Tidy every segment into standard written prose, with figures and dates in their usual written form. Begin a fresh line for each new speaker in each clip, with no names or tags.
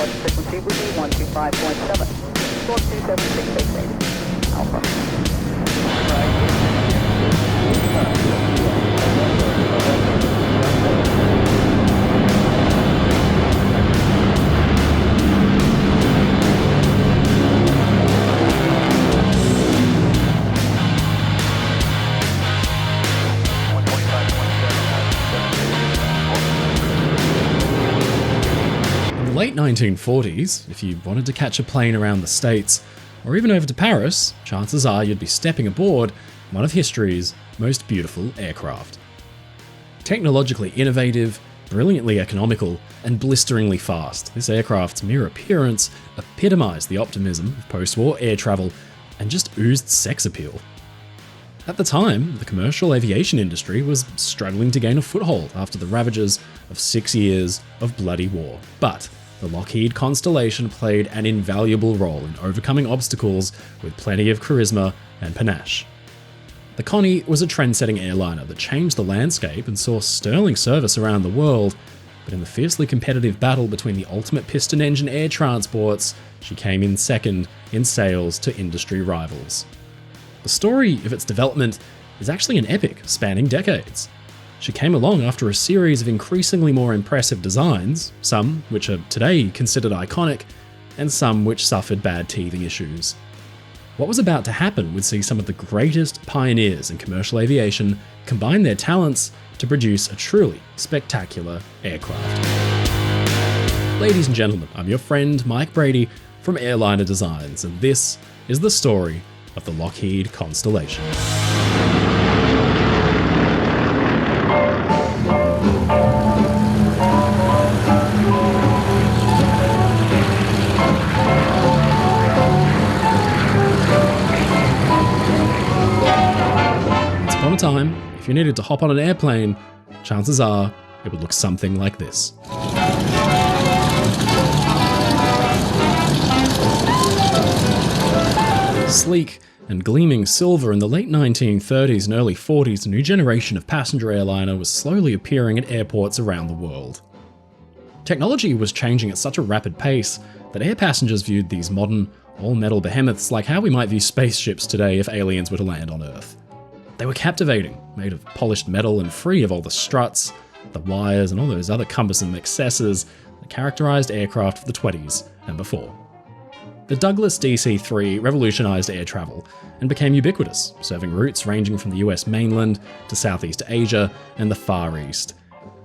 Approach frequency will be 125.7. Squawk 27688. Alpha.
In the late 1940s, if you wanted to catch a plane around the States, or even over to Paris, chances are you'd be stepping aboard one of history's most beautiful aircraft. Technologically innovative, brilliantly economical, and blisteringly fast, this aircraft's mere appearance epitomized the optimism of post-war air travel and just oozed sex appeal. At the time, the commercial aviation industry was struggling to gain a foothold after the ravages of 6 years of bloody war. But the Lockheed Constellation played an invaluable role in overcoming obstacles with plenty of charisma and panache. The Connie was a trend-setting airliner that changed the landscape and saw sterling service around the world, but in the fiercely competitive battle between the ultimate piston engine air transports, she came in second in sales to industry rivals. The story of its development is actually an epic spanning decades. She came along after a series of increasingly more impressive designs, some which are today considered iconic, and some which suffered bad teething issues. What was about to happen would see some of the greatest pioneers in commercial aviation combine their talents to produce a truly spectacular aircraft. Ladies and gentlemen, I'm your friend Mike Brady from Airliner Designs, and this is the story of the Lockheed Constellation. Once upon a time, if you needed to hop on an airplane, chances are it would look something like this. Sleek and gleaming silver in the late 1930s and early 40s, a new generation of passenger airliner was slowly appearing at airports around the world. Technology was changing at such a rapid pace that air passengers viewed these modern, all-metal behemoths like how we might view spaceships today if aliens were to land on Earth. They were captivating, made of polished metal and free of all the struts, the wires, and all those other cumbersome excesses that characterized aircraft of the 20s and before. The Douglas DC-3 revolutionized air travel and became ubiquitous, serving routes ranging from the US mainland to Southeast Asia and the Far East.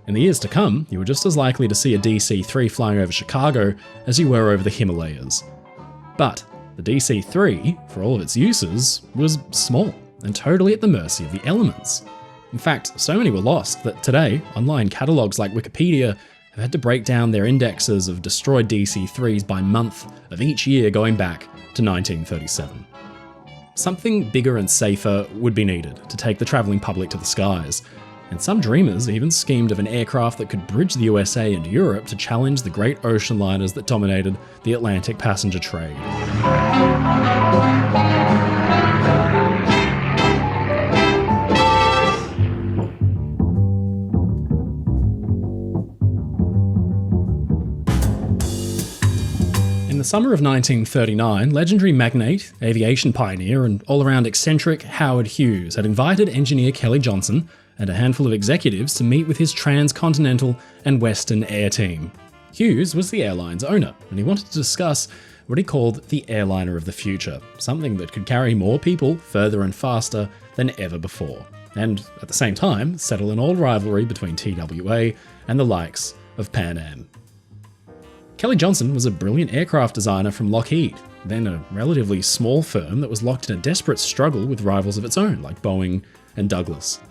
In the years to come, you were just as likely to see a DC-3 flying over Chicago as you were over the Himalayas. But the DC-3, for all of its uses, was small and totally at the mercy of the elements. In fact, so many were lost that today, online catalogs like Wikipedia have had to break down their indexes of destroyed DC-3s by month of each year going back to 1937. Something bigger and safer would be needed to take the travelling public to the skies, and some dreamers even schemed of an aircraft that could bridge the USA and Europe to challenge the great ocean liners that dominated the Atlantic passenger trade. In the summer of 1939, legendary magnate, aviation pioneer, and all-around eccentric Howard Hughes had invited engineer Kelly Johnson and a handful of executives to meet with his transcontinental and Western air team. Hughes was the airline's owner, and he wanted to discuss what he called the airliner of the future, something that could carry more people further and faster than ever before, and at the same time settle an old rivalry between TWA and the likes of Pan Am. Kelly Johnson was a brilliant aircraft designer from Lockheed, then a relatively small firm that was locked in a desperate struggle with rivals of its own like Boeing and Douglas.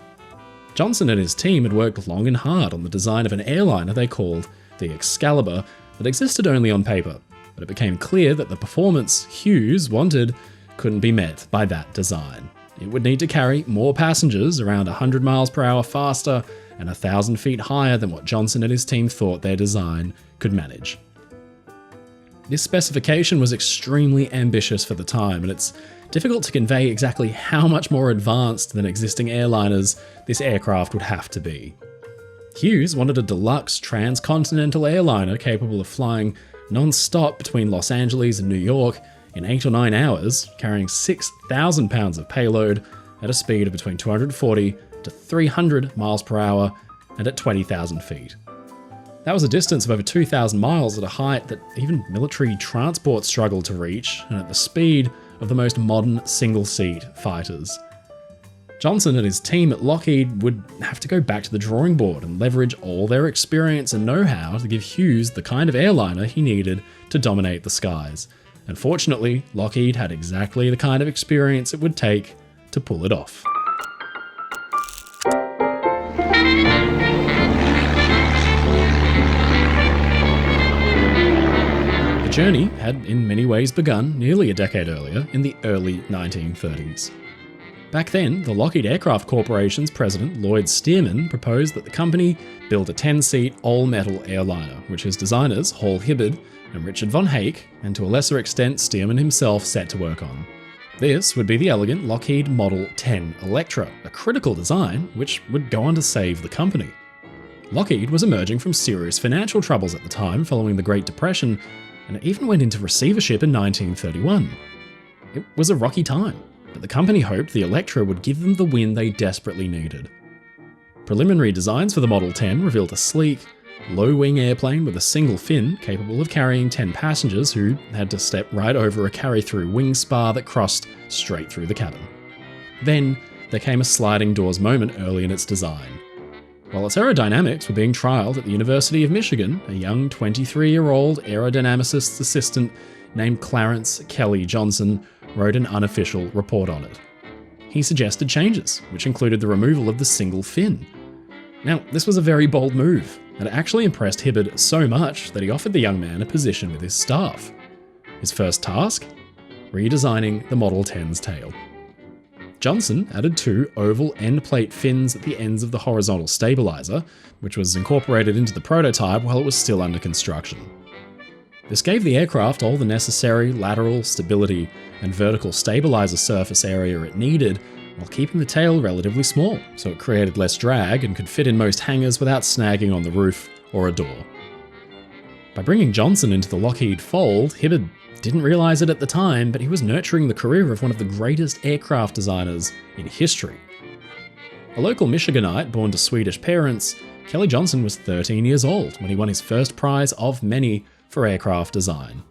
Johnson and his team had worked long and hard on the design of an airliner they called the Excalibur that existed only on paper, but it became clear that the performance Hughes wanted couldn't be met by that design. It would need to carry more passengers, around 100 miles per hour faster and 1,000 feet higher than what Johnson and his team thought their design could manage. This specification was extremely ambitious for the time, and it's difficult to convey exactly how much more advanced than existing airliners this aircraft would have to be. Hughes wanted a deluxe transcontinental airliner capable of flying non-stop between Los Angeles and New York in 8 or 9 hours, carrying 6,000 pounds of payload at a speed of between 240 to 300 miles per hour and at 20,000 feet. That was a distance of over 2,000 miles at a height that even military transport struggled to reach, and at the speed of the most modern single-seat fighters. Johnson and his team at Lockheed would have to go back to the drawing board and leverage all their experience and know-how to give Hughes the kind of airliner he needed to dominate the skies. And fortunately, Lockheed had exactly the kind of experience it would take to pull it off. The journey had in many ways begun nearly a decade earlier in the early 1930s. Back then, the Lockheed Aircraft Corporation's president, Lloyd Stearman, proposed that the company build a 10-seat all-metal airliner, which his designers, Hall Hibbard and Richard von Hake, and to a lesser extent Stearman himself, set to work on. This would be the elegant Lockheed Model 10 Electra, a critical design which would go on to save the company. Lockheed was emerging from serious financial troubles at the time following the Great Depression, and it even went into receivership in 1931. It was a rocky time, but the company hoped the Electra would give them the win they desperately needed. Preliminary designs for the Model 10 revealed a sleek, low-wing airplane with a single fin capable of carrying 10 passengers who had to step right over a carry-through wing spar that crossed straight through the cabin. Then, there came a sliding doors moment early in its design. While its aerodynamics were being trialled at the University of Michigan, a young 23-year-old aerodynamicist's assistant named Clarence Kelly Johnson wrote an unofficial report on it. He suggested changes, which included the removal of the single fin. Now, this was a very bold move, and it actually impressed Hibbard so much that he offered the young man a position with his staff. His first task? Redesigning the Model 10's tail. Johnson added 2 oval end-plate fins at the ends of the horizontal stabilizer, which was incorporated into the prototype while it was still under construction. This gave the aircraft all the necessary lateral stability and vertical stabilizer surface area it needed, while keeping the tail relatively small, so it created less drag and could fit in most hangars without snagging on the roof or a door. By bringing Johnson into the Lockheed fold, Hibbard didn't realize it at the time, but he was nurturing the career of one of the greatest aircraft designers in history. A local Michiganite born to Swedish parents, Kelly Johnson was 13 years old when he won his first prize of many for aircraft design.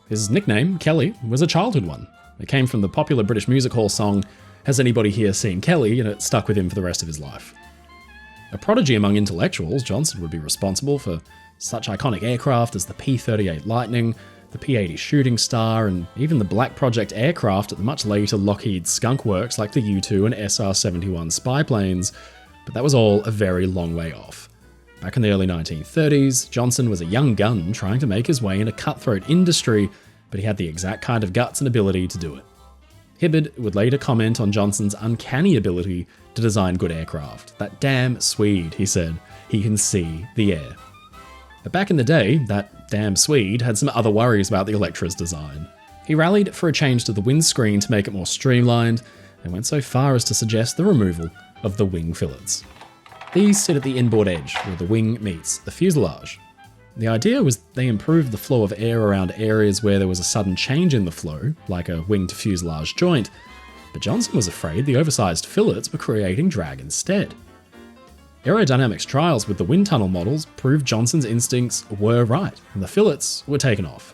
His nickname, Kelly, was a childhood one. It came from the popular British music hall song, "Has Anybody Here Seen Kelly?" and it stuck with him for the rest of his life. A prodigy among intellectuals, Johnson would be responsible for such iconic aircraft as the P-38 Lightning, the P-80 Shooting Star, and even the Black Project aircraft at the much later Lockheed skunk works like the U-2 and SR-71 spy planes, but that was all a very long way off. Back in the early 1930s, Johnson was a young gun trying to make his way in a cutthroat industry, but he had the exact kind of guts and ability to do it. Hibbard would later comment on Johnson's uncanny ability to design good aircraft. "That damn Swede," he said, "he can see the air." But back in the day, that damn Swede had some other worries about the Electra's design. He rallied for a change to the windscreen to make it more streamlined, and went so far as to suggest the removal of the wing fillets. These sit at the inboard edge, where the wing meets the fuselage. The idea was they improved the flow of air around areas where there was a sudden change in the flow, like a wing to fuselage joint, but Johnson was afraid the oversized fillets were creating drag instead. Aerodynamics trials with the wind tunnel models proved Johnson's instincts were right, and the fillets were taken off.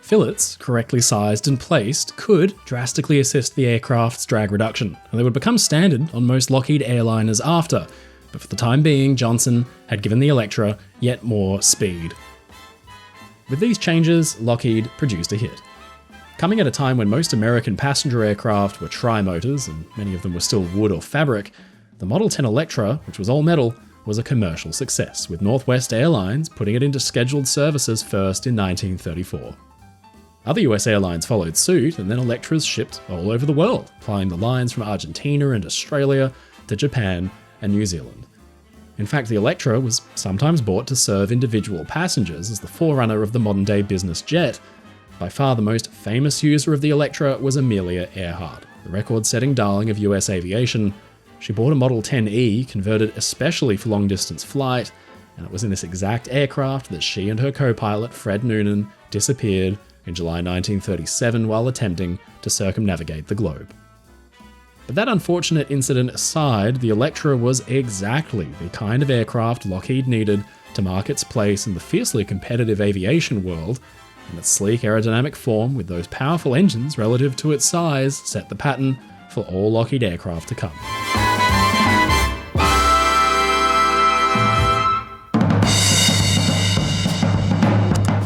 Fillets, correctly sized and placed, could drastically assist the aircraft's drag reduction, and they would become standard on most Lockheed airliners after, but for the time being, Johnson had given the Electra yet more speed. With these changes, Lockheed produced a hit. Coming at a time when most American passenger aircraft were tri-motors, and many of them were still wood or fabric, the Model 10 Electra, which was all metal, was a commercial success, with Northwest Airlines putting it into scheduled services first in 1934. Other US airlines followed suit, and then Electras shipped all over the world, flying the lines from Argentina and Australia to Japan and New Zealand. In fact, the Electra was sometimes bought to serve individual passengers as the forerunner of the modern-day business jet. By far the most famous user of the Electra was Amelia Earhart, the record-setting darling of US aviation. She bought a Model 10E converted especially for long-distance flight, and it was in this exact aircraft that she and her co-pilot, Fred Noonan, disappeared in July 1937 while attempting to circumnavigate the globe. But that unfortunate incident aside, the Electra was exactly the kind of aircraft Lockheed needed to mark its place in the fiercely competitive aviation world, and its sleek aerodynamic form with those powerful engines relative to its size set the pattern for all Lockheed aircraft to come.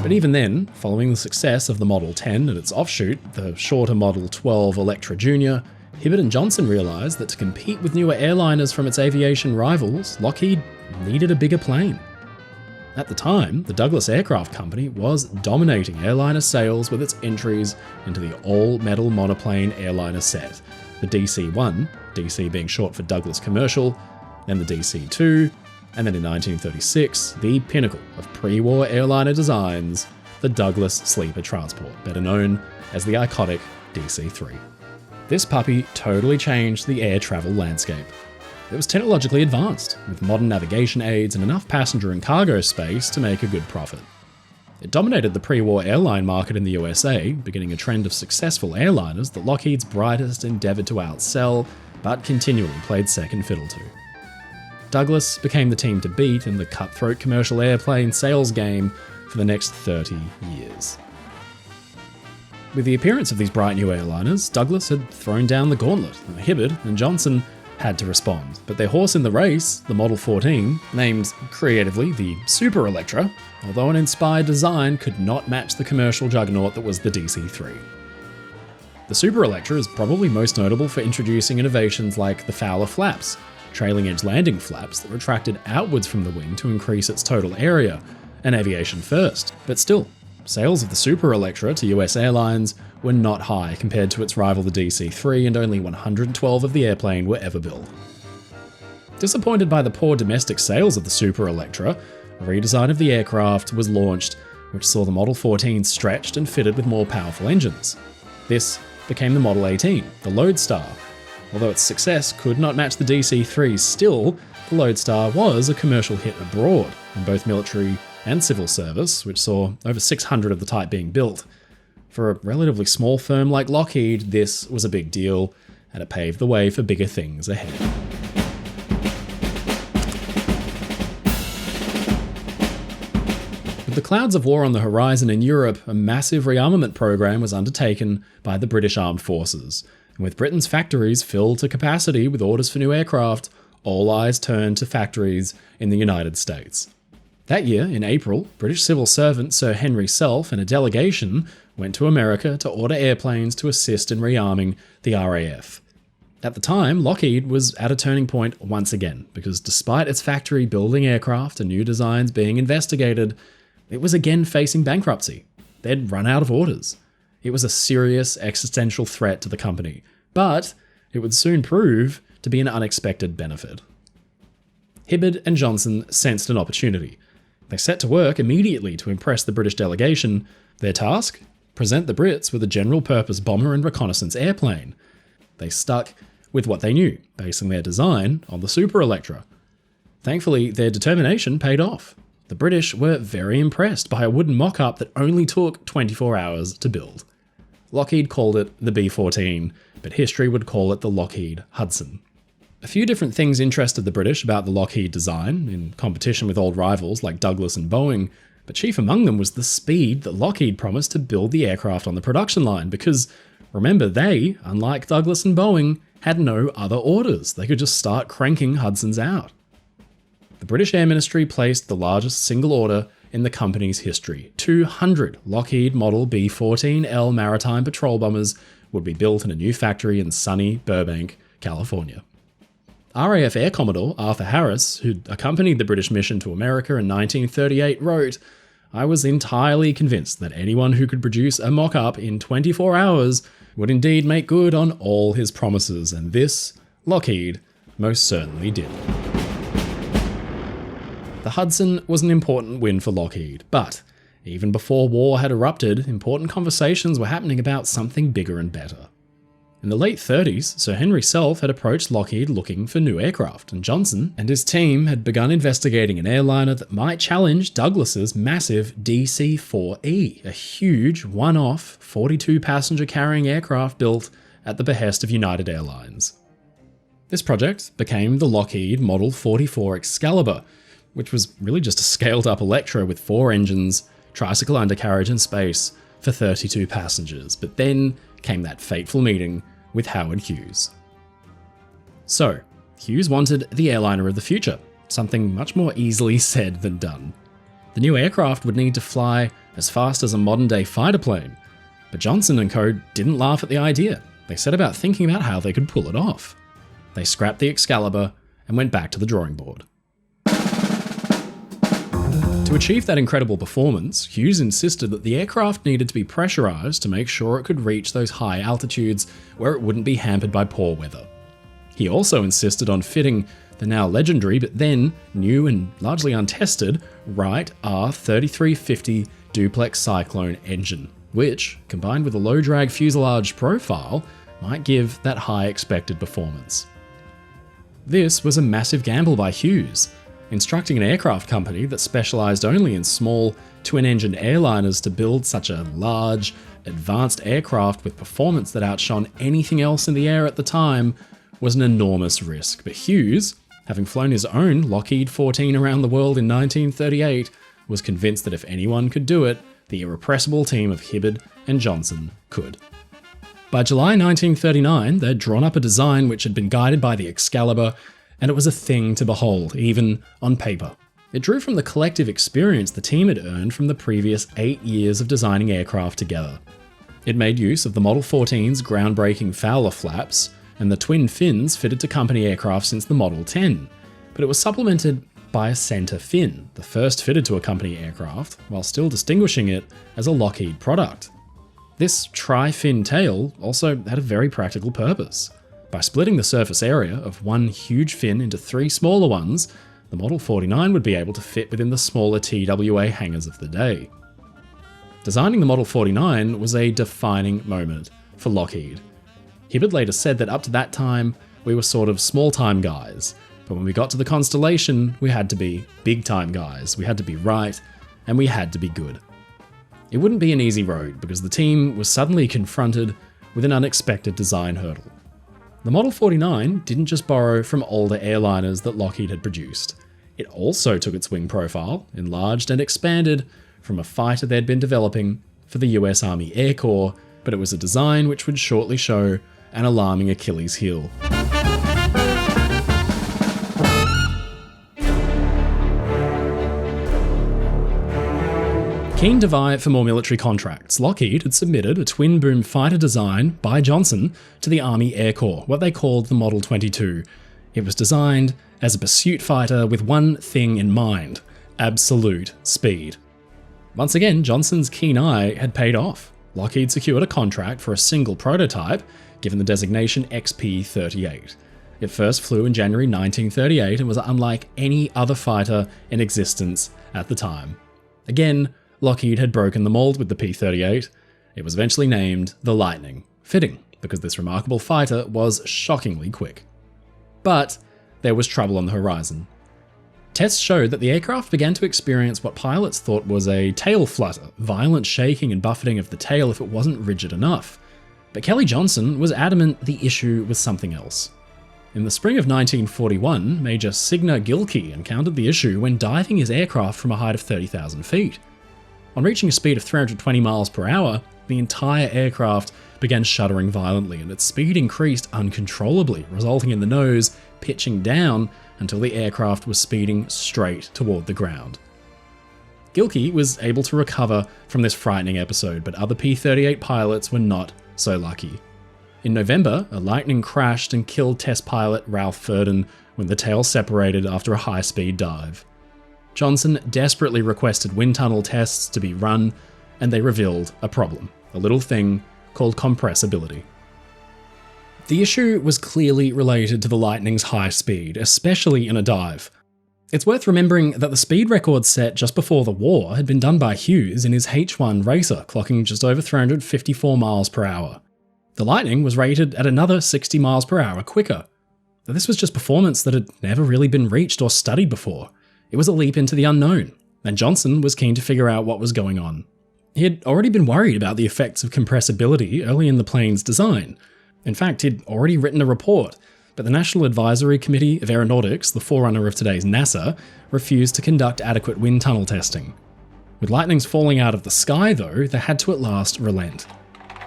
But even then, following the success of the Model 10 and its offshoot, the shorter Model 12 Electra Jr., Hibbett and Johnson realised that to compete with newer airliners from its aviation rivals, Lockheed needed a bigger plane. At the time, the Douglas Aircraft Company was dominating airliner sales with its entries into the all-metal monoplane airliner set, the DC-1, DC being short for Douglas Commercial, then the DC-2, and then in 1936, the pinnacle of pre-war airliner designs, the Douglas Sleeper Transport, better known as the iconic DC-3. This puppy totally changed the air travel landscape. It was technologically advanced, with modern navigation aids and enough passenger and cargo space to make a good profit. It dominated the pre-war airline market in the USA, beginning a trend of successful airliners that Lockheed's brightest endeavoured to outsell, but continually played second fiddle to. Douglas became the team to beat in the cutthroat commercial airplane sales game for the next 30 years. With the appearance of these bright new airliners, Douglas had thrown down the gauntlet, and Hibbett and Johnson had to respond. But their horse in the race, the Model 14, named creatively the Super Electra, although an inspired design, could not match the commercial juggernaut that was the DC-3. The Super Electra is probably most notable for introducing innovations like the Fowler flaps, trailing edge landing flaps that retracted outwards from the wing to increase its total area, an aviation first. But still, sales of the Super Electra to US airlines were not high compared to its rival the DC-3, and only 112 of the airplane were ever built. Disappointed by the poor domestic sales of the Super Electra, a redesign of the aircraft was launched, which saw the Model 14 stretched and fitted with more powerful engines. This became the Model 18, the Lodestar. Although its success could not match the DC-3, still, the Lodestar was a commercial hit abroad, in both military and civil service, which saw over 600 of the type being built. For a relatively small firm like Lockheed, this was a big deal, and it paved the way for bigger things ahead. With the clouds of war on the horizon in Europe, a massive rearmament program was undertaken by the British Armed Forces. And with Britain's factories filled to capacity with orders for new aircraft, all eyes turned to factories in the United States. That year, in April, British civil servant Sir Henry Self and a delegation went to America to order airplanes to assist in rearming the RAF. At the time, Lockheed was at a turning point once again, because despite its factory building aircraft and new designs being investigated, it was again facing bankruptcy. They'd run out of orders. It was a serious existential threat to the company, but it would soon prove to be an unexpected benefit. Hibbett and Johnson sensed an opportunity. They set to work immediately to impress the British delegation. Their task? Present the Brits with a general-purpose bomber and reconnaissance airplane. They stuck with what they knew, basing their design on the Super Electra. Thankfully, their determination paid off. The British were very impressed by a wooden mock-up that only took 24 hours to build. Lockheed called it the B-14, but history would call it the Lockheed Hudson. A few different things interested the British about the Lockheed design, in competition with old rivals like Douglas and Boeing, but chief among them was the speed that Lockheed promised to build the aircraft on the production line, because, remember, they, unlike Douglas and Boeing, had no other orders. They could just start cranking Hudsons out. The British Air Ministry placed the largest single order in the company's history. 200 Lockheed Model B-14L maritime patrol bombers would be built in a new factory in sunny Burbank, California. RAF Air Commodore Arthur Harris, who'd accompanied the British mission to America in 1938, wrote, "I was entirely convinced that anyone who could produce a mock-up in 24 hours would indeed make good on all his promises, and this, Lockheed, most certainly did." The Hudson was an important win for Lockheed, but even before war had erupted, important conversations were happening about something bigger and better. In the late 30s, Sir Henry Self had approached Lockheed looking for new aircraft, and Johnson and his team had begun investigating an airliner that might challenge Douglas's massive DC-4E, a huge, one-off, 42-passenger carrying aircraft built at the behest of United Airlines. This project became the Lockheed Model 44 Excalibur, which was really just a scaled-up Electra with 4 engines, tricycle undercarriage and space for 32 passengers. But then came that fateful meeting with Howard Hughes. So, Hughes wanted the airliner of the future, something much more easily said than done. The new aircraft would need to fly as fast as a modern-day fighter plane, but Johnson and co. didn't laugh at the idea. They set about thinking about how they could pull it off. They scrapped the Excalibur and went back to the drawing board. To achieve that incredible performance, Hughes insisted that the aircraft needed to be pressurized to make sure it could reach those high altitudes where it wouldn't be hampered by poor weather. He also insisted on fitting the now legendary but then new and largely untested Wright R3350 duplex Cyclone engine, which, combined with a low-drag fuselage profile, might give that high expected performance. This was a massive gamble by Hughes, instructing an aircraft company that specialized only in small, twin-engine airliners to build such a large, advanced aircraft with performance that outshone anything else in the air at the time was an enormous risk. But Hughes, having flown his own Lockheed 14 around the world in 1938, was convinced that if anyone could do it, the irrepressible team of Hibbard and Johnson could. By July 1939, they'd drawn up a design which had been guided by the Excalibur, and it was a thing to behold, even on paper. It drew from the collective experience the team had earned from the previous 8 years of designing aircraft together. It made use of the Model 14's groundbreaking Fowler flaps and the twin fins fitted to company aircraft since the Model 10, but it was supplemented by a center fin, the first fitted to a company aircraft, while still distinguishing it as a Lockheed product. This tri-fin tail also had a very practical purpose. By splitting the surface area of one huge fin into 3 smaller ones, the Model 49 would be able to fit within the smaller TWA hangars of the day. Designing the Model 49 was a defining moment for Lockheed. Hibbard later said that up to that time, we were sort of small-time guys, but when we got to the Constellation, we had to be big-time guys. We had to be right, and we had to be good. It wouldn't be an easy road because the team was suddenly confronted with an unexpected design hurdle. The Model 49 didn't just borrow from older airliners that Lockheed had produced. It also took its wing profile, enlarged and expanded, from a fighter they'd been developing for the US Army Air Corps, but it was a design which would shortly show an alarming Achilles heel. Keen to vie for more military contracts, Lockheed had submitted a twin-boom fighter design by Johnson to the Army Air Corps, what they called the Model 22. It was designed as a pursuit fighter with one thing in mind: absolute speed. Once again, Johnson's keen eye had paid off. Lockheed secured a contract for a single prototype, given the designation XP-38. It first flew in January 1938 and was unlike any other fighter in existence at the time. Again, Lockheed had broken the mold with the P-38. It was eventually named the Lightning, fitting, because this remarkable fighter was shockingly quick. But there was trouble on the horizon. Tests showed that the aircraft began to experience what pilots thought was a tail flutter, violent shaking and buffeting of the tail if it wasn't rigid enough. But Kelly Johnson was adamant the issue was something else. In the spring of 1941, Major Signer Gilkey encountered the issue when diving his aircraft from a height of 30,000 feet. On reaching a speed of 320 miles per hour, the entire aircraft began shuddering violently and its speed increased uncontrollably, resulting in the nose pitching down until the aircraft was speeding straight toward the ground. Gilkey was able to recover from this frightening episode, but other P-38 pilots were not so lucky. In November, a Lightning crashed and killed test pilot Ralph Furden when the tail separated after a high-speed dive. Johnson desperately requested wind tunnel tests to be run, and they revealed a problem, a little thing called compressibility. The issue was clearly related to the Lightning's high speed, especially in a dive. It's worth remembering that the speed record set just before the war had been done by Hughes in his H-1 racer, clocking just over 354 miles per hour. The Lightning was rated at another 60 miles per hour quicker. But this was just performance that had never really been reached or studied before. It was a leap into the unknown, and Johnson was keen to figure out what was going on. He had already been worried about the effects of compressibility early in the plane's design. In fact, he'd already written a report, but the National Advisory Committee of Aeronautics, the forerunner of today's NASA, refused to conduct adequate wind tunnel testing. With Lightnings falling out of the sky, though, they had to at last relent.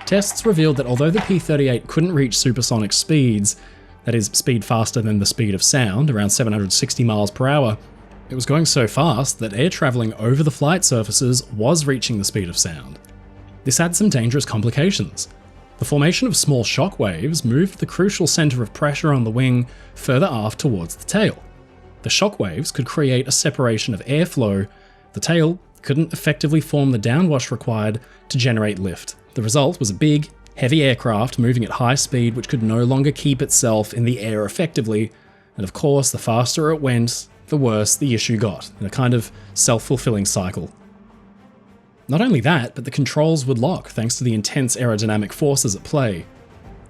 Tests revealed that although the P-38 couldn't reach supersonic speeds, that is, speed faster than the speed of sound, around 760 miles per hour, it was going so fast that air travelling over the flight surfaces was reaching the speed of sound. This had some dangerous complications. The formation of small shock waves moved the crucial centre of pressure on the wing further aft towards the tail. The shock waves could create a separation of airflow. The tail couldn't effectively form the downwash required to generate lift. The result was a big, heavy aircraft moving at high speed which could no longer keep itself in the air effectively, and of course the faster it went, the worse the issue got, in a kind of self-fulfilling cycle. Not only that, but the controls would lock thanks to the intense aerodynamic forces at play.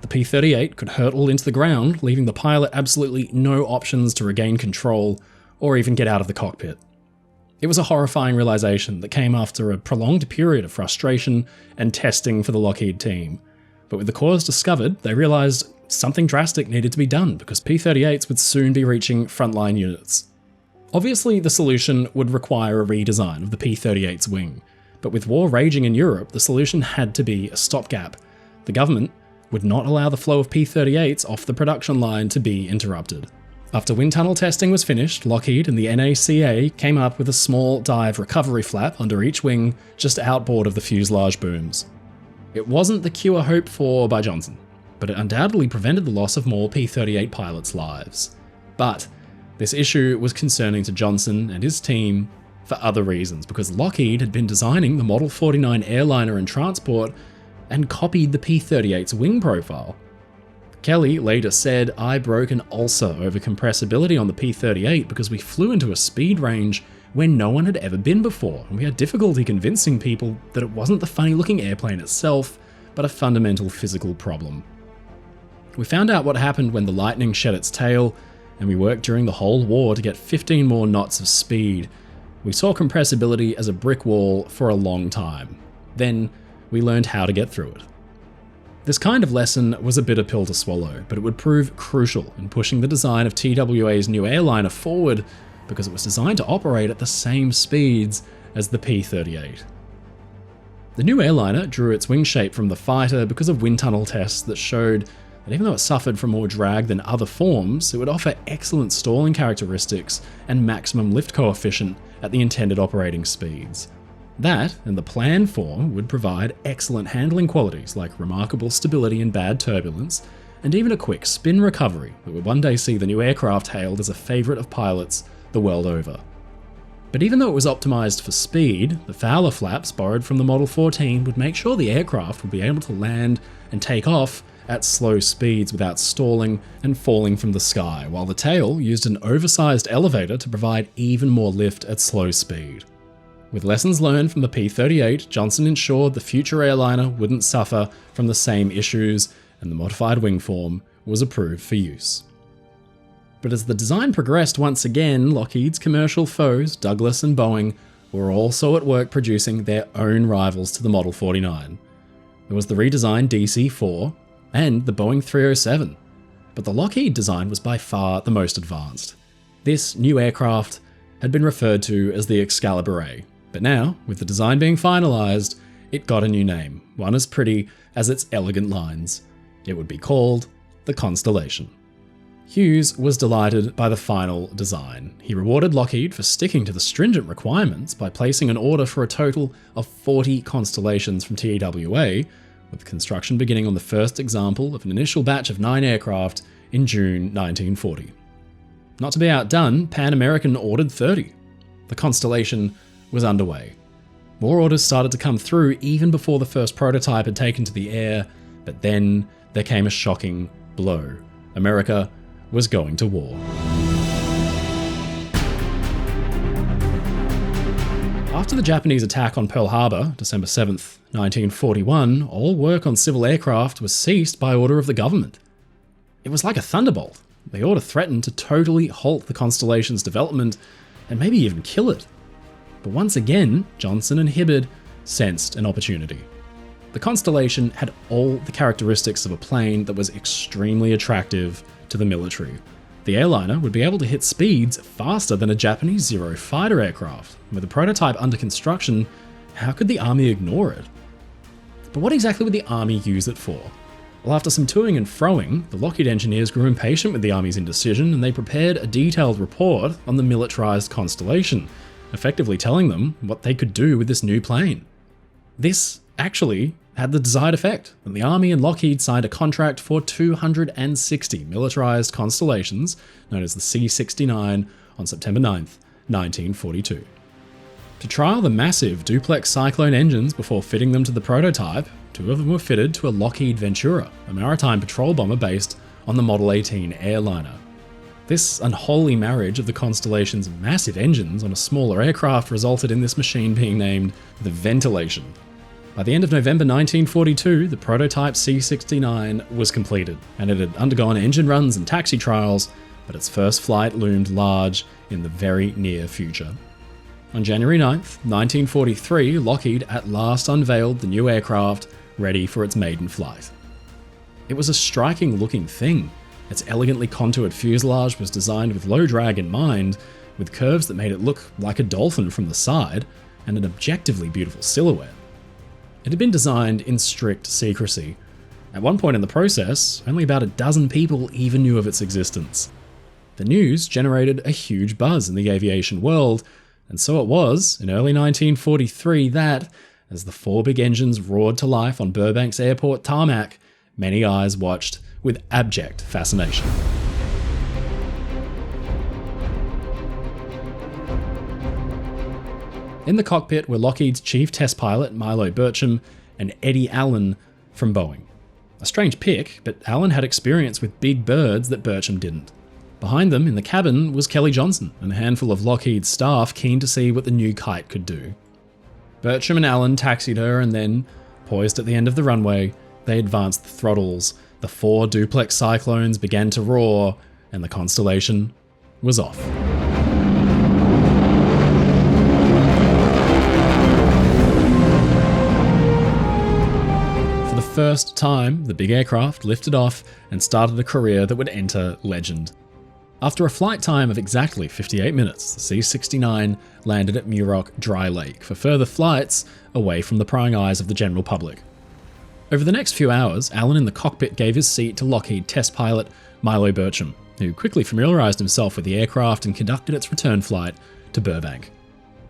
The P-38 could hurtle into the ground, leaving the pilot absolutely no options to regain control or even get out of the cockpit. It was a horrifying realization that came after a prolonged period of frustration and testing for the Lockheed team. But with the cause discovered, they realized something drastic needed to be done because P-38s would soon be reaching frontline units. Obviously, the solution would require a redesign of the P-38's wing, but with war raging in Europe, the solution had to be a stopgap. The government would not allow the flow of P-38s off the production line to be interrupted. After wind tunnel testing was finished, Lockheed and the NACA came up with a small dive recovery flap under each wing just outboard of the fuselage booms. It wasn't the cure hoped for by Johnson, but it undoubtedly prevented the loss of more P-38 pilots' lives. But this issue was concerning to Johnson and his team for other reasons, because Lockheed had been designing the Model 49 airliner and transport and copied the P-38's wing profile. Kelly later said, "I broke an ulcer over compressibility on the P-38 because we flew into a speed range where no one had ever been before, and we had difficulty convincing people that it wasn't the funny-looking airplane itself, but a fundamental physical problem." We found out what happened when the Lightning shed its tail, and we worked during the whole war to get 15 more knots of speed. We saw compressibility as a brick wall for a long time. Then we learned how to get through it. This kind of lesson was a bitter pill to swallow, but it would prove crucial in pushing the design of TWA's new airliner forward because it was designed to operate at the same speeds as the P-38. The new airliner drew its wing shape from the fighter because of wind tunnel tests that showed that even though it suffered from more drag than other forms, it would offer excellent stalling characteristics and maximum lift coefficient at the intended operating speeds. That, and the plan form, would provide excellent handling qualities like remarkable stability in bad turbulence, and even a quick spin recovery that would one day see the new aircraft hailed as a favourite of pilots the world over. But even though it was optimised for speed, the Fowler flaps borrowed from the Model 14 would make sure the aircraft would be able to land and take off at slow speeds without stalling and falling from the sky, while the tail used an oversized elevator to provide even more lift at slow speed. With lessons learned from the P-38, Johnson ensured the future airliner wouldn't suffer from the same issues, and the modified wing form was approved for use. But as the design progressed once again, Lockheed's commercial foes, Douglas and Boeing, were also at work producing their own rivals to the Model 49. There was the redesigned DC-4 and the Boeing 307, but the Lockheed design was by far the most advanced. This new aircraft had been referred to as the Excalibur A, but now, with the design being finalised, it got a new name, one as pretty as its elegant lines. It would be called the Constellation. Hughes was delighted by the final design. He rewarded Lockheed for sticking to the stringent requirements by placing an order for a total of 40 Constellations from TWA, with construction beginning on the first example of an initial batch of 9 aircraft in June 1940. Not to be outdone, Pan American ordered 30. The Constellation was underway. More orders started to come through even before the first prototype had taken to the air, but then there came a shocking blow. America was going to war. After the Japanese attack on Pearl Harbor, December 7th, 1941, all work on civil aircraft was ceased by order of the government. It was like a thunderbolt. The order threatened to totally halt the Constellation's development and maybe even kill it. But once again, Johnson and Hibbard sensed an opportunity. The Constellation had all the characteristics of a plane that was extremely attractive to the military. The Airliner would be able to hit speeds faster than a Japanese Zero fighter aircraft. With a prototype under construction, how could the Army ignore it? But what exactly would the Army use it for? Well, after some toing and froing, the Lockheed engineers grew impatient with the Army's indecision and they prepared a detailed report on the militarized Constellation, effectively telling them what they could do with this new plane. This actually had the desired effect, and the Army and Lockheed signed a contract for 260 militarized Constellations, known as the C-69, on September 9th, 1942. To trial the massive duplex Cyclone engines before fitting them to the prototype, 2 of them were fitted to a Lockheed Ventura, a maritime patrol bomber based on the Model 18 Airliner. This unholy marriage of the Constellation's massive engines on a smaller aircraft resulted in this machine being named the Ventilation. By the end of November 1942, the prototype C-69 was completed, and it had undergone engine runs and taxi trials, but its first flight loomed large in the very near future. On January 9th, 1943, Lockheed at last unveiled the new aircraft, ready for its maiden flight. It was a striking looking thing. Its elegantly contoured fuselage was designed with low drag in mind, with curves that made it look like a dolphin from the side, and an objectively beautiful silhouette. It had been designed in strict secrecy. At one point in the process, only about a dozen people even knew of its existence. The news generated a huge buzz in the aviation world, and so it was, in early 1943, that, as the 4 big engines roared to life on Burbank's airport tarmac, many eyes watched with abject fascination. In the cockpit were Lockheed's chief test pilot Milo Burcham and Eddie Allen from Boeing. A strange pick, but Allen had experience with big birds that Burcham didn't. Behind them in the cabin was Kelly Johnson and a handful of Lockheed staff keen to see what the new kite could do. Burcham and Allen taxied her and then, poised at the end of the runway, they advanced the throttles. The 4 duplex Cyclones began to roar, and the Constellation was off. For the first time, the big aircraft lifted off and started a career that would enter legend. After a flight time of exactly 58 minutes, the C-69 landed at Muroc Dry Lake for further flights away from the prying eyes of the general public. Over the next few hours, Allen in the cockpit gave his seat to Lockheed test pilot Milo Burcham, who quickly familiarized himself with the aircraft and conducted its return flight to Burbank.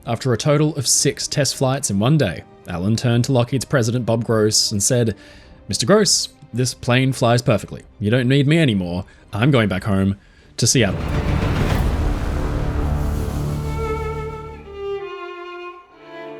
After a total of 6 test flights in one day, Allen turned to Lockheed's president Bob Gross and said, "Mr. Gross, this plane flies perfectly. You don't need me anymore. I'm going back home to Seattle."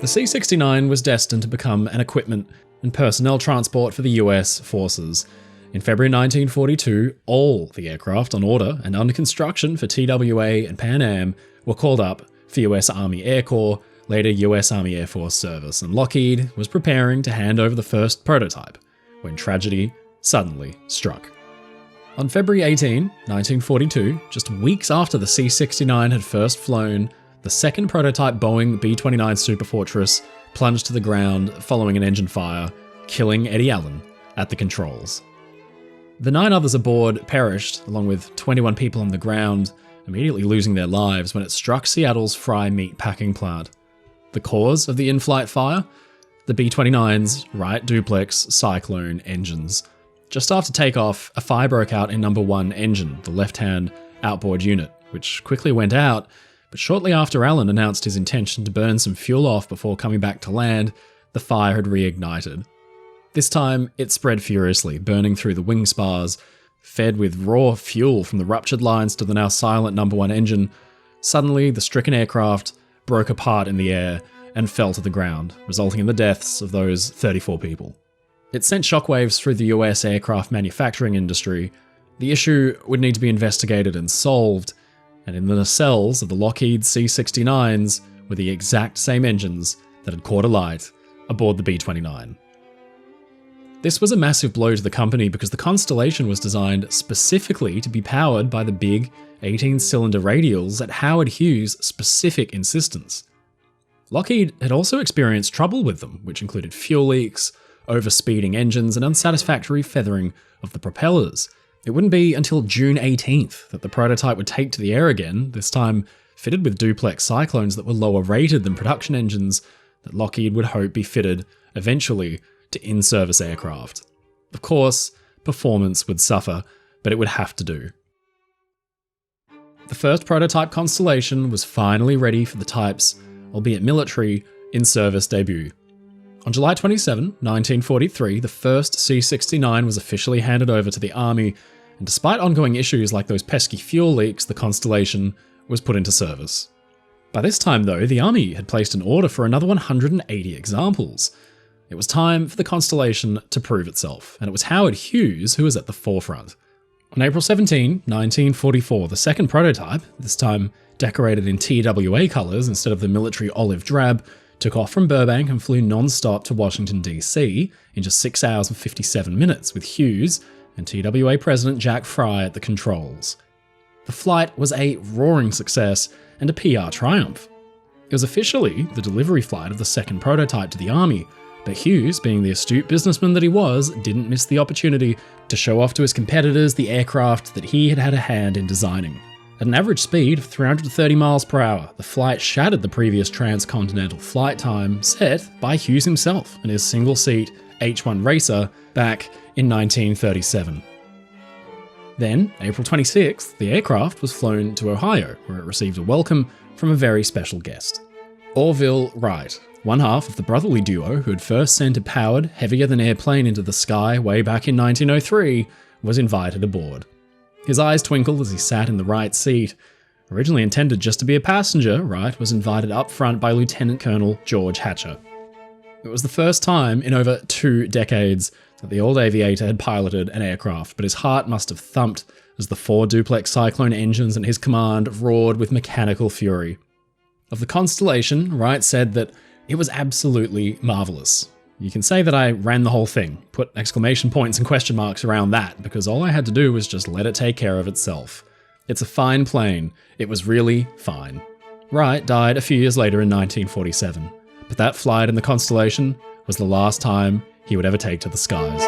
The C-69 was destined to become an equipment and personnel transport for the US forces. In February 1942, all the aircraft on order and under construction for TWA and Pan Am were called up for US Army Air Corps, later US Army Air Force service, and Lockheed was preparing to hand over the first prototype when tragedy suddenly struck. On February 18, 1942, just weeks after the C-69 had first flown, the second prototype Boeing B-29 Superfortress plunged to the ground following an engine fire, killing Eddie Allen at the controls. The 9 others aboard perished, along with 21 people on the ground, immediately losing their lives when it struck Seattle's Fry meat packing plant. The cause of the in-flight fire? The B-29's Wright duplex Cyclone engines. Just after takeoff, a fire broke out in number 1 engine, the left-hand outboard unit, which quickly went out, but shortly after Allen announced his intention to burn some fuel off before coming back to land, the fire had reignited. This time, it spread furiously, burning through the wing spars. Fed with raw fuel from the ruptured lines to the now silent number 1 engine, suddenly the stricken aircraft broke apart in the air and fell to the ground, resulting in the deaths of those 34 people. It sent shockwaves through the US aircraft manufacturing industry. The issue would need to be investigated and solved, and in the nacelles of the Lockheed C-69s were the exact same engines that had caught alight aboard the B-29. This was a massive blow to the company because the Constellation was designed specifically to be powered by the big 18-cylinder radials at Howard Hughes' specific insistence. Lockheed had also experienced trouble with them, which included fuel leaks, overspeeding engines, and unsatisfactory feathering of the propellers. It wouldn't be until June 18th that the prototype would take to the air again, this time fitted with duplex cyclones that were lower rated than production engines that Lockheed would hope be fitted eventually to in-service aircraft. Of course, performance would suffer, but it would have to do. The first prototype Constellation was finally ready for the type's, albeit military, in-service debut. On July 27, 1943, the first C-69 was officially handed over to the Army, and despite ongoing issues like those pesky fuel leaks, the Constellation was put into service. By this time, though, the Army had placed an order for another 180 examples. It was time for the Constellation to prove itself, and it was Howard Hughes who was at the forefront. On April 17, 1944, the second prototype, this time decorated in TWA colours instead of the military olive drab, took off from Burbank and flew non-stop to Washington, D.C. in just 6 hours and 57 minutes with Hughes and TWA President Jack Fry at the controls. The flight was a roaring success and a PR triumph. It was officially the delivery flight of the second prototype to the Army, but Hughes, being the astute businessman that he was, didn't miss the opportunity to show off to his competitors the aircraft that he had had a hand in designing. At an average speed of 330 miles per hour, the flight shattered the previous transcontinental flight time set by Hughes himself in his single-seat H-1 Racer back in 1937. Then, April 26th, the aircraft was flown to Ohio, where it received a welcome from a very special guest. Orville Wright, one half of the brotherly duo who had first sent a powered, heavier-than-air plane into the sky way back in 1903, was invited aboard. His eyes twinkled as he sat in the right seat. Originally intended just to be a passenger, Wright was invited up front by Lieutenant Colonel George Hatcher. It was the first time in over 2 decades that the old aviator had piloted an aircraft, but his heart must have thumped as the 4 duplex Cyclone engines in his command roared with mechanical fury. Of the Constellation, Wright said that it was absolutely marvelous. You can say that I ran the whole thing, put exclamation points and question marks around that, because all I had to do was just let it take care of itself. It's a fine plane. It was really fine. Wright died a few years later in 1947, but that flight in the Constellation was the last time he would ever take to the skies.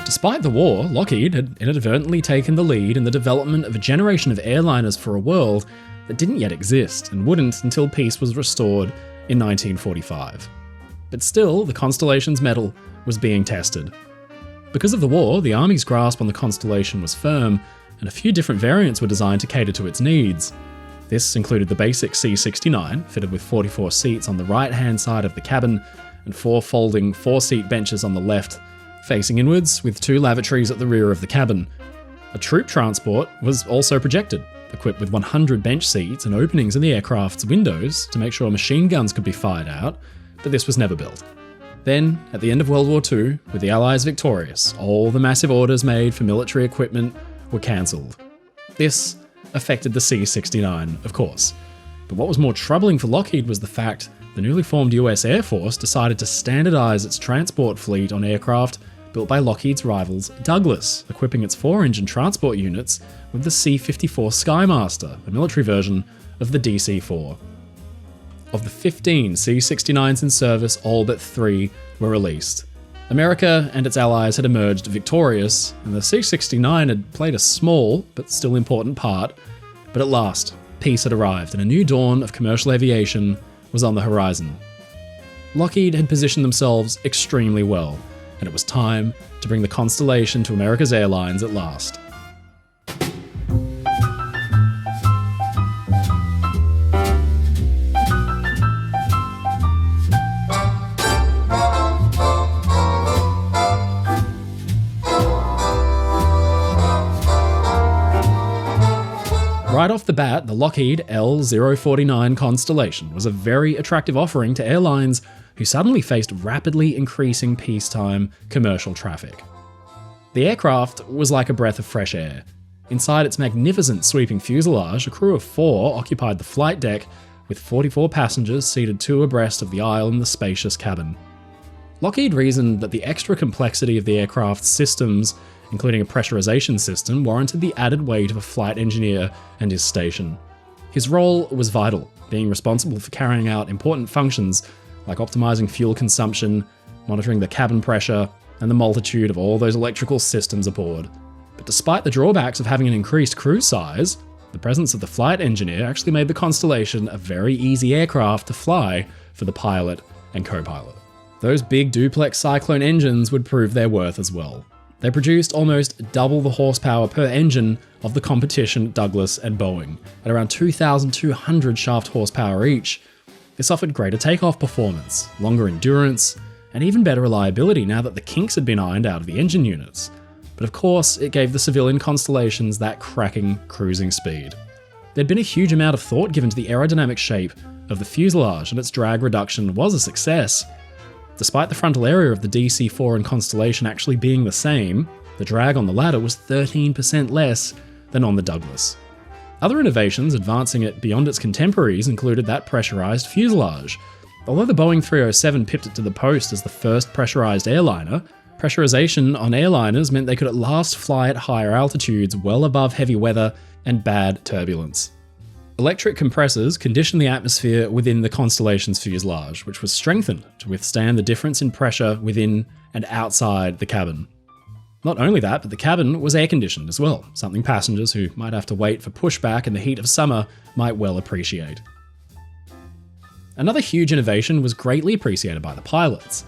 Despite the war, Lockheed had inadvertently taken the lead in the development of a generation of airliners for a world that didn't yet exist and wouldn't until peace was restored in 1945. But still, the Constellation's mettle was being tested. Because of the war, the Army's grasp on the Constellation was firm, and a few different variants were designed to cater to its needs. This included the basic C-69, fitted with 44 seats on the right-hand side of the cabin and 4 folding 4-seat benches on the left, facing inwards with 2 lavatories at the rear of the cabin. A troop transport was also projected, equipped with 100 bench seats and openings in the aircraft's windows to make sure machine guns could be fired out, but this was never built. Then, at the end of World War II, with the Allies victorious, all the massive orders made for military equipment were cancelled. This affected the C-69, of course. But what was more troubling for Lockheed was the fact the newly formed US Air Force decided to standardise its transport fleet on aircraft built by Lockheed's rivals Douglas, equipping its 4-engine transport units with the C-54 Skymaster, a military version of the DC-4. Of the 15 C-69s in service, all but 3 were released. America and its allies had emerged victorious, and the C-69 had played a small, but still important part. But at last, peace had arrived, and a new dawn of commercial aviation was on the horizon. Lockheed had positioned themselves extremely well, and it was time to bring the Constellation to America's airlines at last. Right off the bat, the Lockheed L-049 Constellation was a very attractive offering to airlines who suddenly faced rapidly increasing peacetime commercial traffic. The aircraft was like a breath of fresh air. Inside its magnificent sweeping fuselage, a crew of 4 occupied the flight deck, with 44 passengers seated 2 abreast of the aisle in the spacious cabin. Lockheed reasoned that the extra complexity of the aircraft's systems, including a pressurization system, warranted the added weight of a flight engineer and his station. His role was vital, being responsible for carrying out important functions like optimizing fuel consumption, monitoring the cabin pressure, and the multitude of all those electrical systems aboard. But despite the drawbacks of having an increased crew size, the presence of the flight engineer actually made the Constellation a very easy aircraft to fly for the pilot and co-pilot. Those big duplex Cyclone engines would prove their worth as well. They produced almost double the horsepower per engine of the competition Douglas and Boeing, at around 2,200 shaft horsepower each. This offered greater takeoff performance, longer endurance, and even better reliability now that the kinks had been ironed out of the engine units. But of course, it gave the civilian Constellations that cracking cruising speed. There'd been a huge amount of thought given to the aerodynamic shape of the fuselage, and its drag reduction was a success. Despite the frontal area of the DC-4 and Constellation actually being the same, the drag on the latter was 13% less than on the Douglas. Other innovations advancing it beyond its contemporaries included that pressurized fuselage. Although the Boeing 307 pipped it to the post as the first pressurized airliner, pressurization on airliners meant they could at last fly at higher altitudes well above heavy weather and bad turbulence. Electric compressors conditioned the atmosphere within the Constellation's fuselage, which was strengthened to withstand the difference in pressure within and outside the cabin. Not only that, but the cabin was air-conditioned as well, something passengers who might have to wait for pushback in the heat of summer might well appreciate. Another huge innovation was greatly appreciated by the pilots.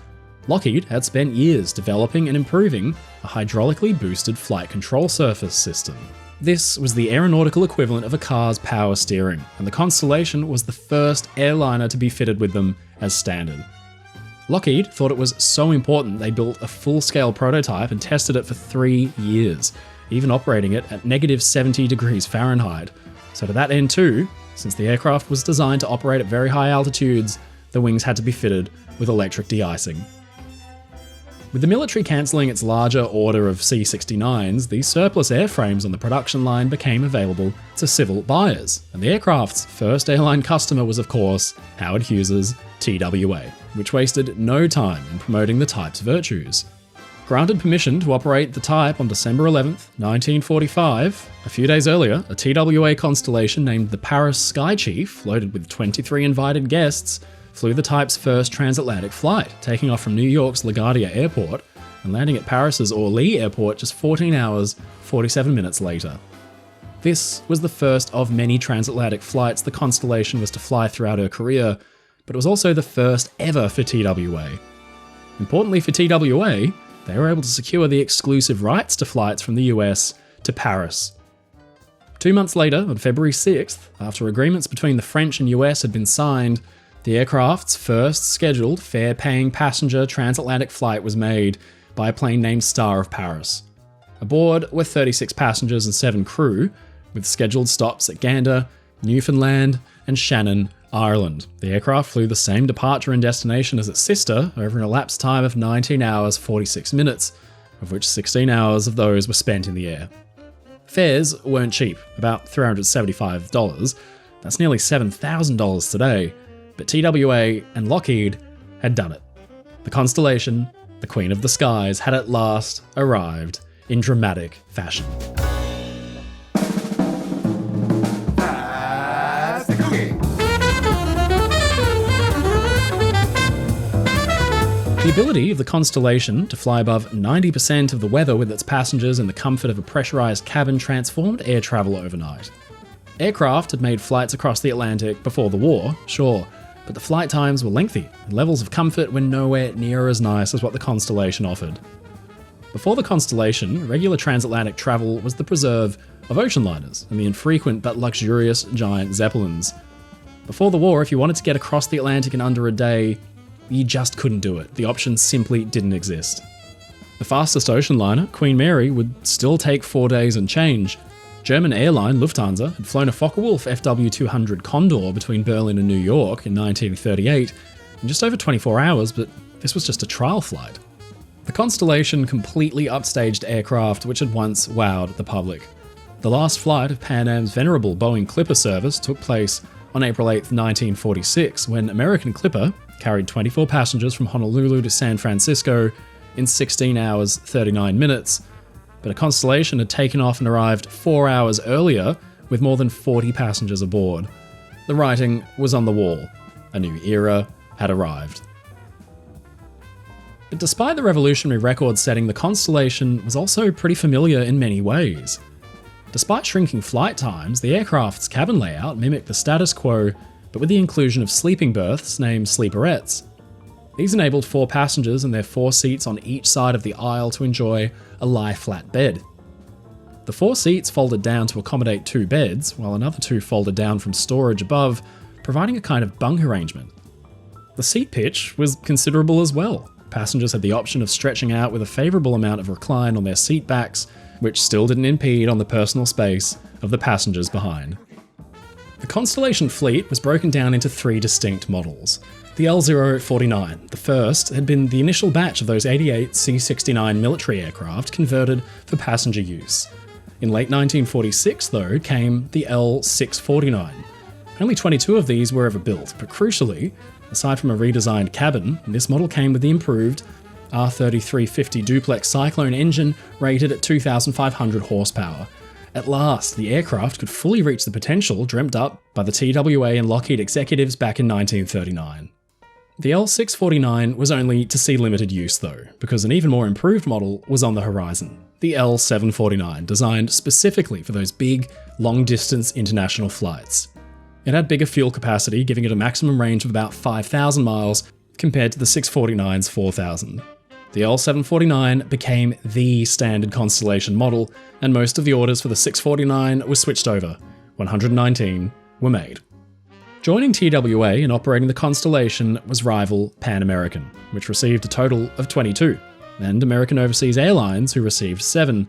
Lockheed had spent years developing and improving a hydraulically boosted flight control surface system. This was the aeronautical equivalent of a car's power steering, and the Constellation was the first airliner to be fitted with them as standard. Lockheed thought it was so important they built a full-scale prototype and tested it for 3 years, even operating it at -70 degrees Fahrenheit. So to that end too, since the aircraft was designed to operate at very high altitudes, the wings had to be fitted with electric de-icing. With the military cancelling its larger order of C-69s, these surplus airframes on the production line became available to civil buyers, and the aircraft's first airline customer was of course Howard Hughes's TWA, which wasted no time in promoting the type's virtues. Granted permission to operate the type on December 11th, 1945, a few days earlier, a TWA Constellation named the Paris Sky Chief, loaded with 23 invited guests, flew the type's first transatlantic flight, taking off from New York's LaGuardia Airport and landing at Paris's Orly Airport just 14 hours, 47 minutes later. This was the first of many transatlantic flights the Constellation was to fly throughout her career, but it was also the first ever for TWA. Importantly for TWA, they were able to secure the exclusive rights to flights from the US to Paris. 2 months later, on February 6th, after agreements between the French and US had been signed, the aircraft's first scheduled fare-paying passenger transatlantic flight was made by a plane named Star of Paris. Aboard were 36 passengers and 7 crew, with scheduled stops at Gander, Newfoundland, and Shannon, Ireland. The aircraft flew the same departure and destination as its sister over an elapsed time of 19 hours 46 minutes, of which 16 hours of those were spent in the air. Fares weren't cheap, about $375. That's nearly $7,000 today, but TWA and Lockheed had done it. The Constellation, the Queen of the Skies, had at last arrived in dramatic fashion. The ability of the Constellation to fly above 90% of the weather with its passengers in the comfort of a pressurized cabin transformed air travel overnight. Aircraft had made flights across the Atlantic before the war, sure, but the flight times were lengthy and levels of comfort were nowhere near as nice as what the Constellation offered. Before the Constellation, regular transatlantic travel was the preserve of ocean liners and the infrequent but luxurious giant zeppelins. Before the war, if you wanted to get across the Atlantic in under a day, you just couldn't do it. The option simply didn't exist. The fastest ocean liner, Queen Mary, would still take 4 days and change, German airline Lufthansa had flown a Focke-Wulf FW200 Condor between Berlin and New York in 1938 in just over 24 hours, but this was just a trial flight. The Constellation completely upstaged aircraft which had once wowed the public. The last flight of Pan Am's venerable Boeing Clipper service took place on April 8, 1946, when American Clipper carried 24 passengers from Honolulu to San Francisco in 16 hours 39 minutes, but a Constellation had taken off and arrived 4 hours earlier with more than 40 passengers aboard. The writing was on the wall. A new era had arrived. But despite the revolutionary record setting, the Constellation was also pretty familiar in many ways. Despite shrinking flight times, the aircraft's cabin layout mimicked the status quo, but with the inclusion of sleeping berths named sleeperettes. These enabled 4 passengers and their 4 seats on each side of the aisle to enjoy a lie-flat bed. The 4 seats folded down to accommodate 2 beds, while another 2 folded down from storage above, providing a kind of bunk arrangement. The seat pitch was considerable as well. Passengers had the option of stretching out with a favourable amount of recline on their seat backs, which still didn't impede on the personal space of the passengers behind. The Constellation fleet was broken down into 3 distinct models. The L-049, the first, had been the initial batch of those 88 C-69 military aircraft converted for passenger use. In late 1946, though, came the L-649. Only 22 of these were ever built, but crucially, aside from a redesigned cabin, this model came with the improved R3350 duplex Cyclone engine rated at 2,500 horsepower. At last, the aircraft could fully reach the potential dreamt up by the TWA and Lockheed executives back in 1939. The L649 was only to see limited use though, because an even more improved model was on the horizon. The L749, designed specifically for those big, long-distance international flights. It had bigger fuel capacity, giving it a maximum range of about 5,000 miles compared to the 649's 4,000. The L749 became the standard Constellation model, and most of the orders for the 649 were switched over. 119 were made. Joining TWA in operating the Constellation was rival Pan American, which received a total of 22, and American Overseas Airlines, who received 7.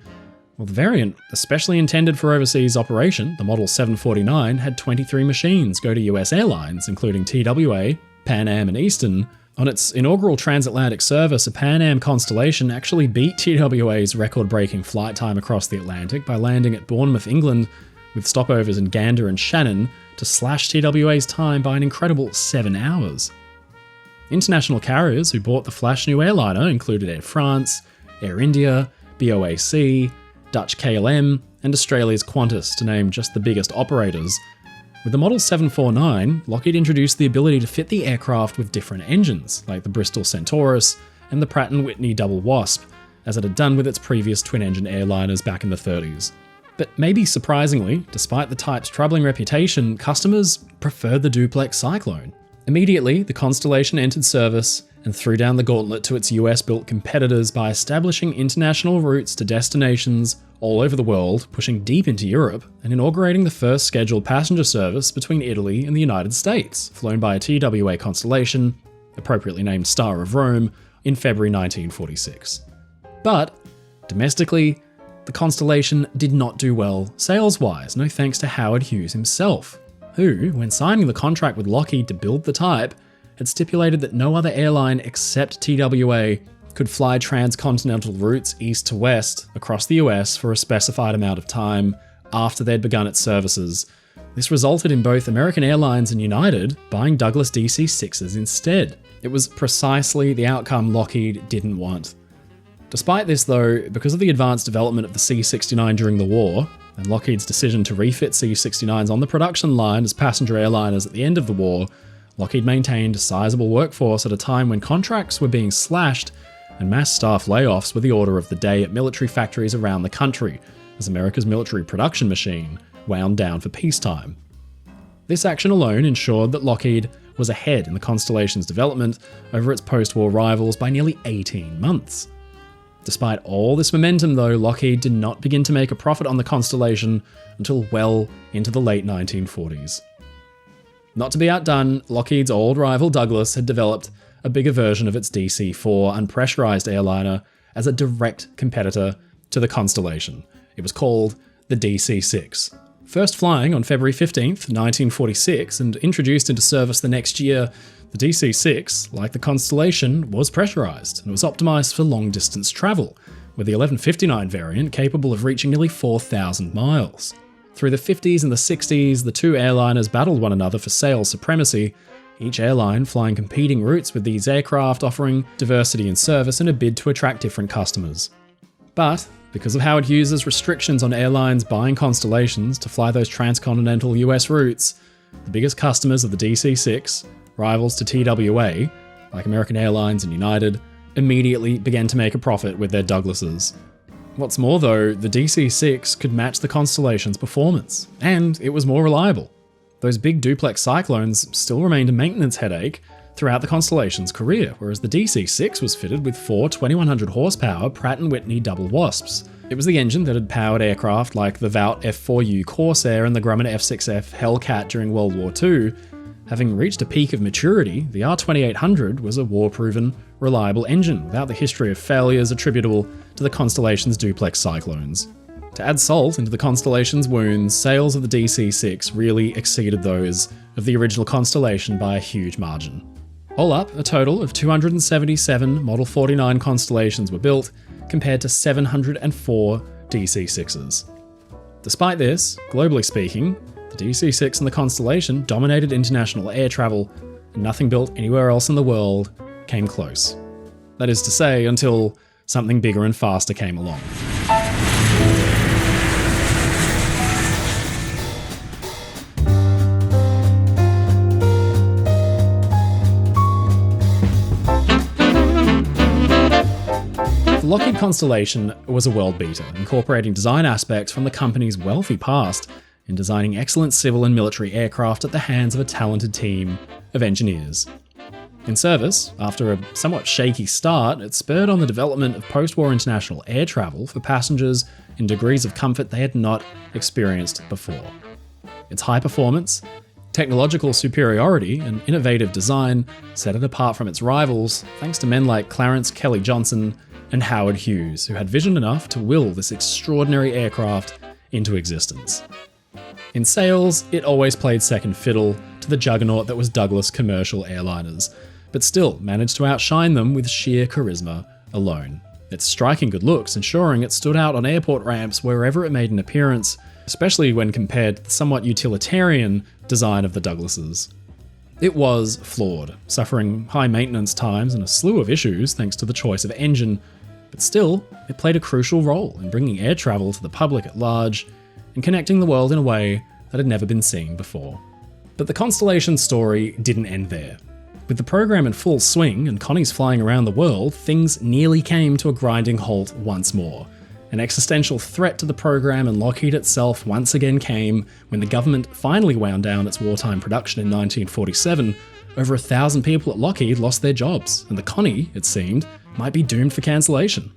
Well, the variant, especially intended for overseas operation, the Model 749, had 23 machines go to US airlines, including TWA, Pan Am, and Eastern. On its inaugural transatlantic service, a Pan Am Constellation actually beat TWA's record-breaking flight time across the Atlantic by landing at Bournemouth, England, with stopovers in Gander and Shannon to slash TWA's time by an incredible 7 hours. International carriers who bought the flash new airliner included Air France, Air India, BOAC, Dutch KLM, and Australia's Qantas, to name just the biggest operators. With the Model 749, Lockheed introduced the ability to fit the aircraft with different engines, like the Bristol Centaurus and the Pratt & Whitney Double Wasp, as it had done with its previous twin-engine airliners back in the 30s. But maybe surprisingly, despite the type's troubling reputation, customers preferred the duplex Cyclone. Immediately, the Constellation entered service and threw down the gauntlet to its US-built competitors by establishing international routes to destinations all over the world, pushing deep into Europe, and inaugurating the first scheduled passenger service between Italy and the United States, flown by a TWA Constellation, appropriately named Star of Rome, in February 1946. But, domestically, the Constellation did not do well sales-wise, no thanks to Howard Hughes himself, who, when signing the contract with Lockheed to build the type, had stipulated that no other airline except TWA could fly transcontinental routes east to west across the US for a specified amount of time after they'd begun its services. This resulted in both American Airlines and United buying Douglas DC-6s instead. It was precisely the outcome Lockheed didn't want. Despite this though, because of the advanced development of the C-69 during the war, and Lockheed's decision to refit C-69s on the production line as passenger airliners at the end of the war, Lockheed maintained a sizable workforce at a time when contracts were being slashed and mass staff layoffs were the order of the day at military factories around the country, as America's military production machine wound down for peacetime. This action alone ensured that Lockheed was ahead in the Constellation's development over its post-war rivals by nearly 18 months. Despite all this momentum though, Lockheed did not begin to make a profit on the Constellation until well into the late 1940s. Not to be outdone, Lockheed's old rival Douglas had developed a bigger version of its DC-4 unpressurized airliner as a direct competitor to the Constellation. It was called the the DC-6. First flying on February 15th, 1946, and introduced into service the next year, the DC-6, like the Constellation, was pressurized and was optimized for long-distance travel, with the 1159 variant capable of reaching nearly 4,000 miles. Through the 50s and the 60s, the two airliners battled one another for sales supremacy, each airline flying competing routes with these aircraft, offering diversity in service in a bid to attract different customers. But because of Howard Hughes' restrictions on airlines buying Constellations to fly those transcontinental US routes, the biggest customers of the DC-6, rivals to TWA, like American Airlines and United, immediately began to make a profit with their Douglases. What's more though, the DC-6 could match the Constellation's performance, and it was more reliable. Those big duplex Cyclones still remained a maintenance headache throughout the Constellation's career, whereas the DC-6 was fitted with four 2100 horsepower Pratt & Whitney double Wasps. It was the engine that had powered aircraft like the Vought F4U Corsair and the Grumman F6F Hellcat during World War II. Having reached a peak of maturity, the R2800 was a war-proven, reliable engine without the history of failures attributable to the Constellation's duplex Cyclones. To add salt into the Constellation's wounds, sales of the DC-6 really exceeded those of the original Constellation by a huge margin. All up, a total of 277 Model 49 Constellations were built, compared to 704 DC-6s. Despite this, globally speaking, the DC-6 and the Constellation dominated international air travel, and nothing built anywhere else in the world came close. That is to say, until something bigger and faster came along. The Lockheed Constellation was a world beater, incorporating design aspects from the company's wealthy past in designing excellent civil and military aircraft at the hands of a talented team of engineers. In service, after a somewhat shaky start, it spurred on the development of post-war international air travel for passengers in degrees of comfort they had not experienced before. Its high performance, technological superiority, and innovative design set it apart from its rivals thanks to men like Clarence Kelly Johnson and Howard Hughes, who had vision enough to will this extraordinary aircraft into existence. In sales, it always played second fiddle to the juggernaut that was Douglas Commercial Airliners, but still managed to outshine them with sheer charisma alone. Its striking good looks ensuring it stood out on airport ramps wherever it made an appearance, especially when compared to the somewhat utilitarian design of the Douglases. It was flawed, suffering high maintenance times and a slew of issues thanks to the choice of engine, but still, it played a crucial role in bringing air travel to the public at large and connecting the world in a way that had never been seen before. But the Constellation story didn't end there. With the program in full swing and Connies flying around the world, things nearly came to a grinding halt once more. An existential threat to the program and Lockheed itself once again came when the government finally wound down its wartime production in 1947. Over 1,000 people at Lockheed lost their jobs, and the Connie, it seemed, might be doomed for cancellation.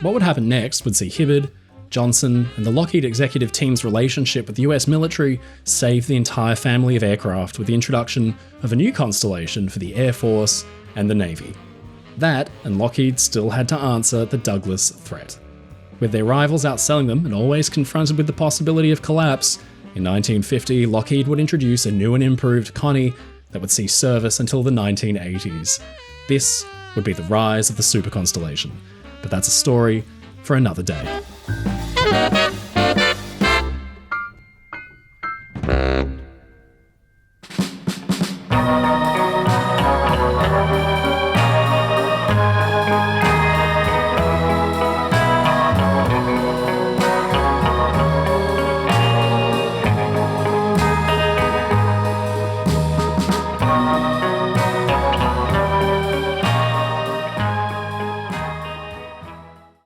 What would happen next would see Hibbard, Johnson, and the Lockheed executive team's relationship with the US military save the entire family of aircraft with the introduction of a new constellation for the Air Force and the Navy. That, and Lockheed still had to answer the Douglas threat. With their rivals outselling them and always confronted with the possibility of collapse, in 1950 Lockheed would introduce a new and improved Connie that would see service until the 1980s. This would be the rise of the Super Constellation, but that's a story for another day.